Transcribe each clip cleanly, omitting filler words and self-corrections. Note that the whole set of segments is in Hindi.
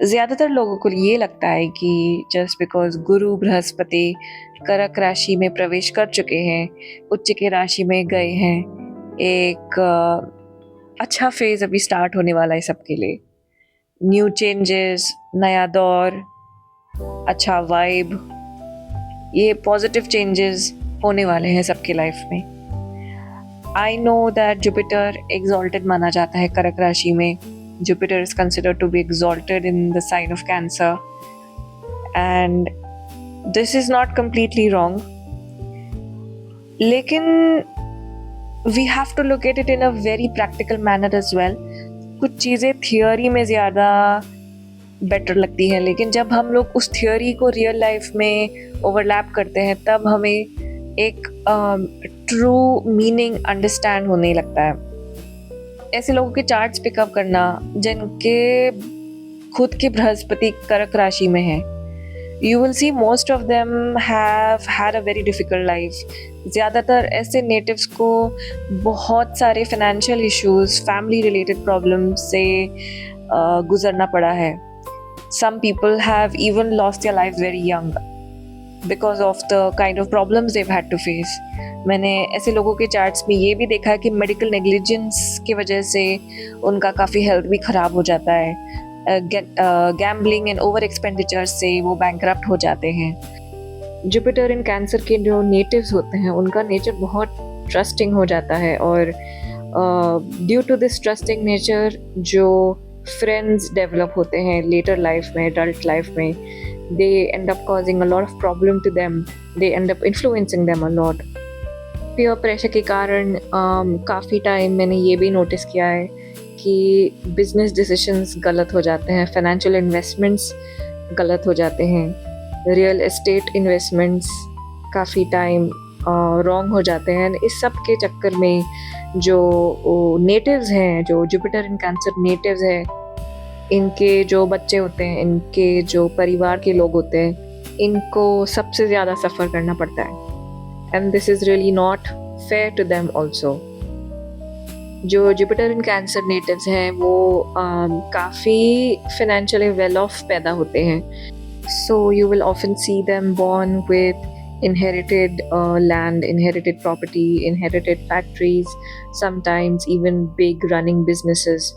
ज़्यादातर लोगों को ये लगता है कि जस्ट बिकॉज़ गुरु बृहस्पति कर्क राशि में प्रवेश कर चुके हैं, उच्च की राशि में गए हैं, एक अच्छा फ़ेज़ अभी स्टार्ट होने वाला है सबके लिए। न्यू चेंजेस, नया दौर, अच्छा वाइब, ये पॉज़िटिव चेंजेस होने वाले हैं सबकी लाइफ़ में। I know that Jupiter exalted माना जाता है कर्क राशि में। Jupiter is considered to be exalted in the sign of Cancer and this is not completely wrong, लेकिन we have to look at it in a very practical manner as well. कुछ चीज़ें थियोरी में ज़्यादा बेटर लगती हैं, लेकिन जब हम लोग उस थियोरी को रियल लाइफ में ओवरलैप करते हैं तब हमें एक ट्रू मीनिंग अंडरस्टैंड होने लगता है। ऐसे लोगों के चार्ट्स पिकअप करना जिनके खुद के बृहस्पति कर्क राशि में है, you will see most of them have had a very difficult life. ज़्यादातर ऐसे नेटिव्स को बहुत सारे financial issues, family related problem से गुजरना पड़ा है। Some people have even lost their life very young because of the kind of problems they had to face. मैंने ऐसे लोगों के चार्ट्स में ये भी देखा है कि मेडिकल नेग्लिजेंस की वजह से उनका काफ़ी हेल्थ भी ख़राब हो जाता है। गैम्बलिंग एंड ओवर एक्सपेंडिचर से वो बैंकरप्ट हो जाते हैं। जुपिटर इन कैंसर के जो नेटिव्स होते हैं उनका नेचर बहुत ट्रस्टिंग हो जाता है और due to this trusting nature जो फ्रेंड्स डेवलप होते हैं लेटर लाइफ में, एडल्ट लाइफ में, they end up causing a lot of problem to them, they end up influencing them a lot. peer pressure के कारण काफ़ी टाइम मैंने ये भी नोटिस किया है कि बिजनेस डिसीजंस गलत हो जाते हैं, फाइनेंशियल इन्वेस्टमेंट्स गलत हो जाते हैं, रियल एस्टेट इन्वेस्टमेंट्स काफ़ी टाइम रॉन्ग हो जाते हैं। इस सब के चक्कर में जो नेटिव्स हैं, जो जुपिटर इन कैंसर नेटिव्स हैं, इनके जो बच्चे होते हैं, इनके जो परिवार के लोग होते हैं, इनको सबसे ज़्यादा सफ़र करना पड़ता है and this is really not fair to them also. जो जुपिटर इन कैंसर नेटिव्स हैं वो काफ़ी फिनेंशियली वेल ऑफ पैदा होते हैं, so you will often see them born with inherited land, inherited property, inherited factories, sometimes even big running businesses.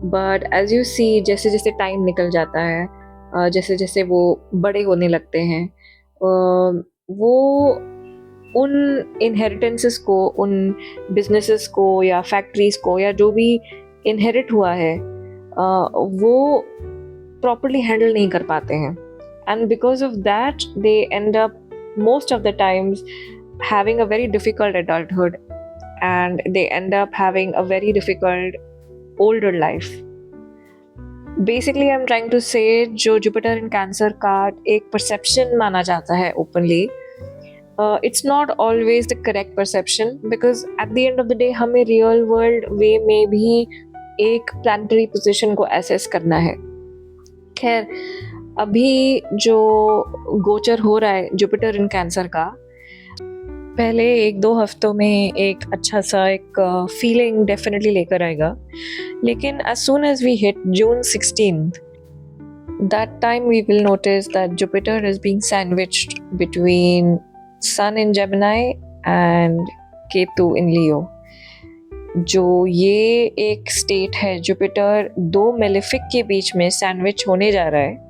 But as you see जैसे जैसे टाइम निकल जाता है, जैसे जैसे वो बड़े होने लगते हैं, वो उन इनहेरिटेंसेस को, उन बिजनेसेस को या फैक्ट्रीज को या जो भी इनहेरिट हुआ है वो प्रॉपरली हैंडल नहीं कर पाते हैं and because of that they and up most of the times having a very difficult adulthood and they end up having a very difficult older life. Basically I'm trying to say जो Jupiter in Cancer का एक perception माना जाता है openly, it's not always the correct perception because at the end of the day हमें real world way में भी एक planetary position को assess करना है। खैर अभी जो गोचर हो रहा है जुपिटर इन कैंसर का, पहले 1-2 हफ्तों में एक अच्छा सा एक फीलिंग डेफिनेटली लेकर आएगा, लेकिन as soon as we hit June 16th, that time we will notice that Jupiter is being sandwiched between Sun in Gemini and Ketu in Leo. जो ये एक स्टेट है, जुपिटर 2 मेलेफिक के बीच में सैंडविच होने जा रहा है।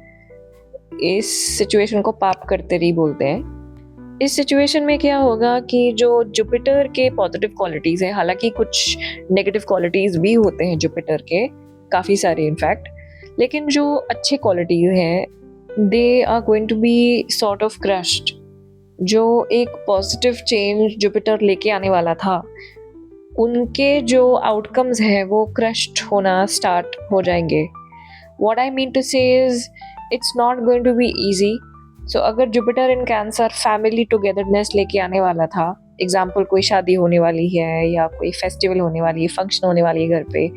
इस सिचुएशन को पाप कर्तरी बोलते हैं। इस सिचुएशन में क्या होगा कि जो जुपिटर के पॉजिटिव क्वालिटीज़ हैं, हालांकि कुछ नेगेटिव क्वालिटीज़ भी होते हैं जुपिटर के, काफ़ी सारे इनफैक्ट, लेकिन जो अच्छे क्वालिटीज़ हैं they are going to be sort of crushed. जो एक पॉजिटिव चेंज जुपिटर लेके आने वाला था, उनके जो आउटकम्स हैं वो क्रश्ड होना स्टार्ट हो जाएंगे। व्हाट आई मीन टू से is it's not going to be easy. So अगर Jupiter in cancer family togetherness लेके आने वाला था, एग्जाम्पल कोई शादी होने वाली है या कोई फेस्टिवल होने वाली है, फंक्शन होने वाली है घर पे,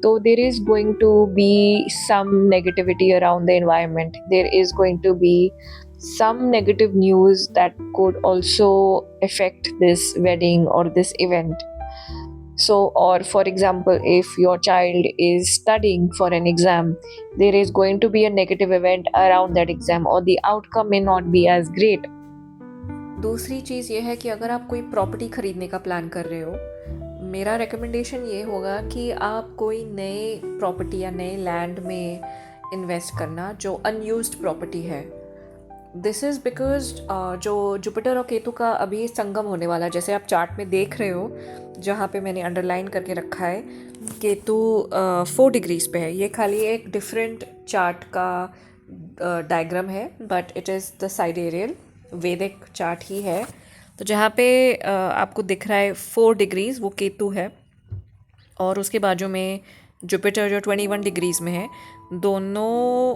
तो there is going to be some negativity around the environment, there is going to be some negative news that could also affect this wedding or this event. So, or for example, if your child is studying for an exam, there is going to be a negative event around that exam, or the outcome may not be as great. दूसरी चीज़ ये है कि अगर आप कोई प्रॉपर्टी खरीदने का प्लान कर रहे हो, मेरा रिकमेंडेशन ये होगा कि आप कोई नए प्रॉपर्टी या नए लैंड में इन्वेस्ट करना जो अनयूज्ड प्रॉपर्टी है. दिस इज़ बिकॉज जो जुपिटर और केतु का अभी संगम होने वाला है, जैसे आप चार्ट में देख रहे हो, जहाँ पे मैंने अंडरलाइन करके रखा है, केतु 4 डिग्रीज पे है. ये खाली एक डिफरेंट चार्ट का डायग्राम है, बट इट इज़ द साइडेरियल वैदिक चार्ट ही है. तो जहाँ पे आपको दिख रहा है 4 डिग्रीज, वो केतु है, और उसके बाजू में जुपिटर जो 21 डिग्रीज में है. दोनों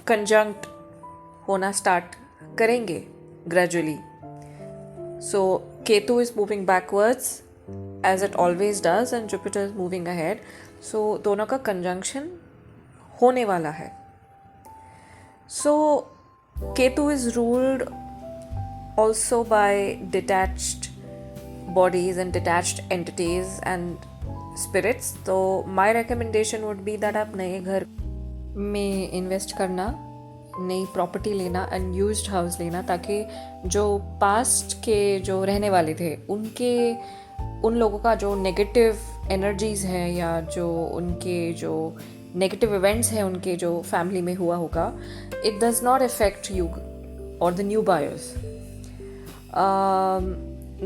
कंजंक्ट होना स्टार्ट करेंगे gradually. So Ketu is moving backwards as it always does, and Jupiter is moving ahead. So दोनों का कंजंक्शन होने वाला है. So Ketu is ruled also by detached bodies and detached entities and spirits. तो my recommendation would be that आप नए घर में इन्वेस्ट करना, नई प्रॉपर्टी लेना, अनयूज्ड हाउस लेना, ताकि जो पास्ट के जो रहने वाले थे उन लोगों का जो नेगेटिव एनर्जीज़ हैं या जो उनके जो नेगेटिव इवेंट्स हैं उनके जो फैमिली में हुआ होगा, it does not affect you or the new buyers.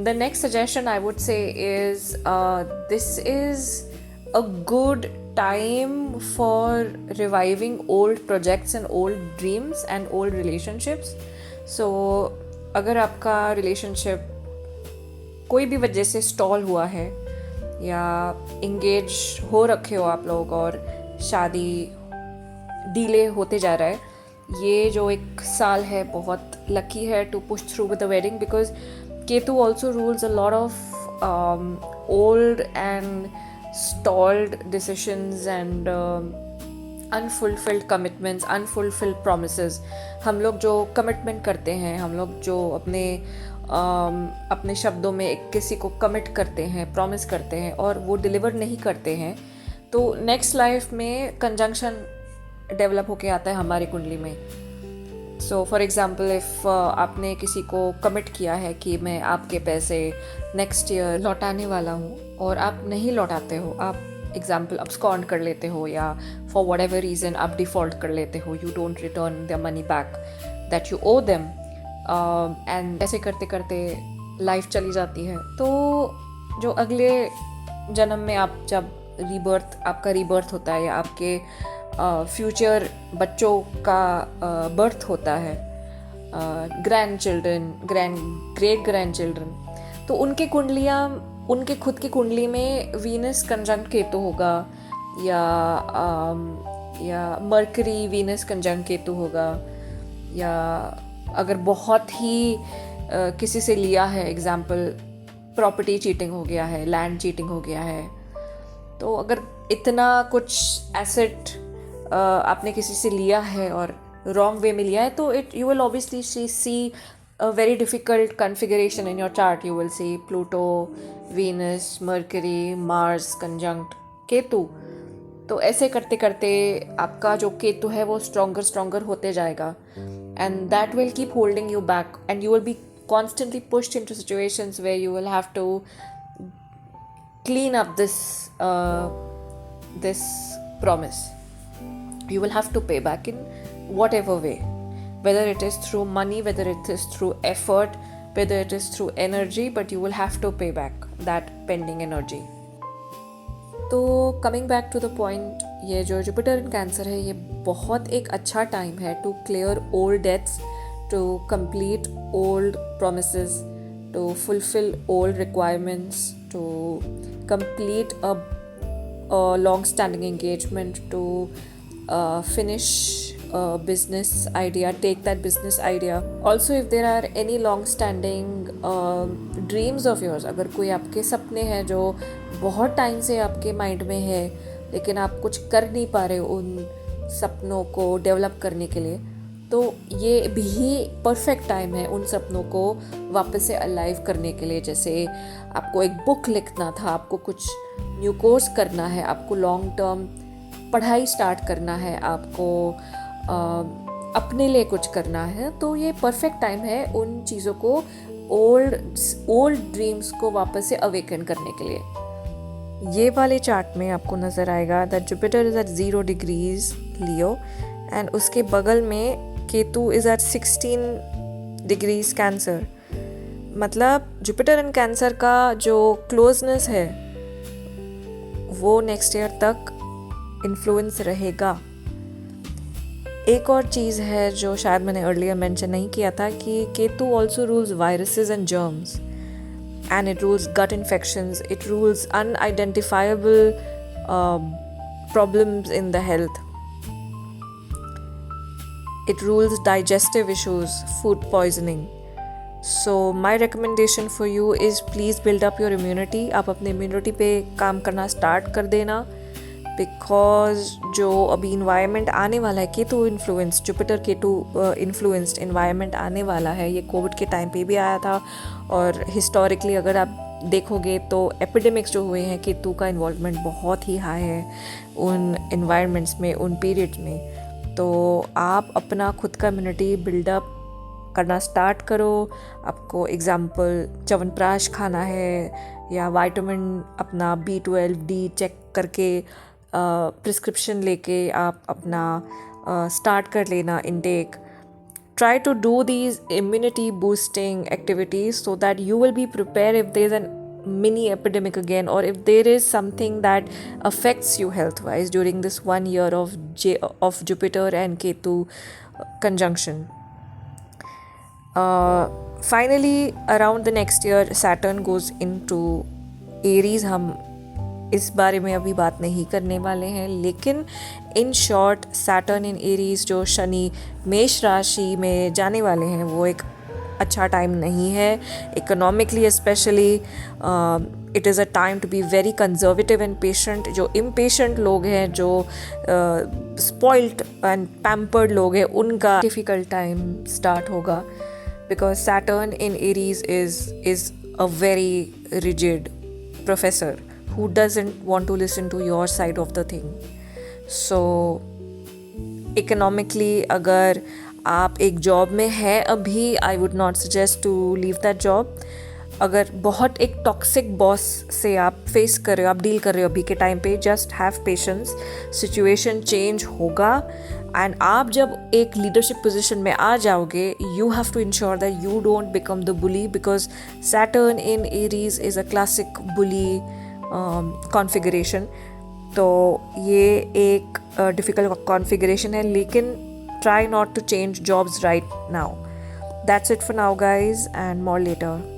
The next suggestion I would say is this is a good time for reviving old projects and old dreams and old relationships. So अगर आपका relationship कोई भी वजह से stall हुआ है या engage हो रखे हो आप लोग और शादी डिले होते जा रहा है, ये जो एक साल है बहुत लकी है to push through with the wedding, because Ketu also rules a lot of old and stalled decisions and unfulfilled commitments, unfulfilled promises. हम लोग जो कमिटमेंट करते हैं, हम लोग जो अपने शब्दों में एक किसी को कमिट करते हैं, प्रॉमिस करते हैं और वो डिलीवर नहीं करते हैं, तो नेक्स्ट लाइफ में कंजंक्शन डेवलप होके आता है हमारी कुंडली में. सो फॉर एग्ज़ाम्पल, इफ़ आपने किसी को कमिट किया है कि मैं आपके पैसे नेक्स्ट ईयर लौटाने वाला हूँ और आप नहीं लौटाते हो, आप एग्ज़ाम्पल अब्सकॉन्ड कर लेते हो या फॉर वट एवर रीज़न आप डिफ़ॉल्ट कर लेते हो, you don't return the money back that you owe them, and ऐसे करते करते लाइफ चली जाती है. तो जो अगले जन्म में आप जब आपका रीबर्थ होता है या आपके फ्यूचर बच्चों का बर्थ होता है, ग्रैंड चिल्ड्रन, तो उनके कुंडलियाँ, उनके खुद की कुंडली में वीनस कंजंक्ट केतु होगा या मरकरी वीनस कंजंक्ट केतु होगा, या अगर बहुत ही किसी से लिया है, एग्जाम्पल प्रॉपर्टी चीटिंग हो गया है, लैंड चीटिंग हो गया है, तो अगर इतना कुछ एसेट आपने किसी से लिया है और रॉन्ग वे में लिया है, तो you will obviously see a very difficult configuration in your chart. You will see Pluto, Venus, Mercury, Mars conjunct Ketu. तो ऐसे करते करते आपका जो केतु है वो स्ट्रॉन्गर होते जाएगा, and that will keep holding you back, and you will be constantly pushed into situations where you will have to clean up this promise. You will have to pay back in whatever way, whether it is through money, whether it is through effort, whether it is through energy, but you will have to pay back that pending energy. तो coming back to the point, ये जो जुपिटर इन कैंसर है, ये बहुत एक अच्छा टाइम है to clear old debts, to complete old promises, to fulfill old requirements, to complete a long-standing engagement, to finish a business idea, take that business idea. Also, if there are any long-standing dreams of yours, अगर कोई आपके सपने हैं जो बहुत टाइम से आपके माइंड में है लेकिन आप कुछ कर नहीं पा रहे उन सपनों को डेवलप करने के लिए, तो ये भी परफेक्ट टाइम है उन सपनों को वापस से अलाइव करने के लिए। जैसे आपको एक बुक लिखना था, आपको कुछ न्यू कोर्स करना है, आपको लॉन्ग टर्म पढ़ाई स्टार्ट करना है, आपको अपने लिए कुछ करना है, तो ये परफेक्ट टाइम है उन चीज़ों को, ओल्ड ड्रीम्स को वापस से अवेकन करने के लिए। ये वाले चार्ट में आपको नज़र आएगा that Jupiter is at 0 degrees Leo and उसके बगल में Ketu is at 16 degrees Cancer. मतलब जुपिटर एंड कैंसर का जो क्लोजनेस है वो नेक्स्ट ईयर तक इन्फ्लुएंस रहेगा। एक और चीज़ है जो शायद मैंने अर्लियर मेंशन नहीं किया था कि Ketu also rules viruses and germs and it rules gut infections, it rules unidentifiable problems in the health, it rules digestive issues, food poisoning. So my recommendation for you is please build up your immunity. आप अपने immunity पे काम करना start कर देना, because जो अभी environment आने वाला है, Ketu influence, Jupiter Ketu influenced environment आने वाला है, ये कोविड के टाइम पे भी आया था और हिस्टोरिकली अगर आप देखोगे तो एपिडेमिक्स जो हुए हैं केतु का इन्वॉल्वमेंट बहुत ही हाई है उन environments में, उन पीरियड्स में। तो आप अपना खुद का इम्यूनिटी बिल्डअप करना स्टार्ट करो। आपको एग्जाम्पल च्यवनप्राश खाना है या विटामिन अपना B12 D चेक करके प्रिस्क्रिप्शन लेके आप अपना स्टार्ट कर लेना intake. Try to do these immunity boosting activities so that you will be prepared if there is an mini epidemic again, or if there is something that affects you health wise during this 1 year of Jupiter and Ketu conjunction. Finally, around the next year Saturn goes into Aries. हम इस बारे में अभी बात नहीं करने वाले हैं, लेकिन in short Saturn in Aries जो शनि मेष राशि में जाने वाले हैं वो एक अच्छा टाइम नहीं है economically specially. It is a time to be very conservative and patient. जो इम्पेशेंट लोग हैं, जो स्पॉइल्ड एंड पैम्पर्ड लोग हैं, उनका डिफ़िकल्ट टाइम स्टार्ट होगा, because Saturn in Aries is a very rigid professor who doesn't want to listen to your side of the thing. So economically अगर आप एक जॉब में है अभी, I would not suggest to leave that job. अगर बहुत एक टॉक्सिक बॉस से आप फेस कर रहे हो, आप डील कर रहे हो अभी के टाइम पे, just have patience, situation change होगा एंड आप जब एक लीडरशिप पोजीशन में आ जाओगे, you have to ensure that you don't become the bully, because Saturn in Aries is a classic bully configuration. तो ये एक डिफ़िकल्ट कॉन्फ़िगरेशन है, लेकिन try not to change jobs right now. That's it for now guys, and more letter.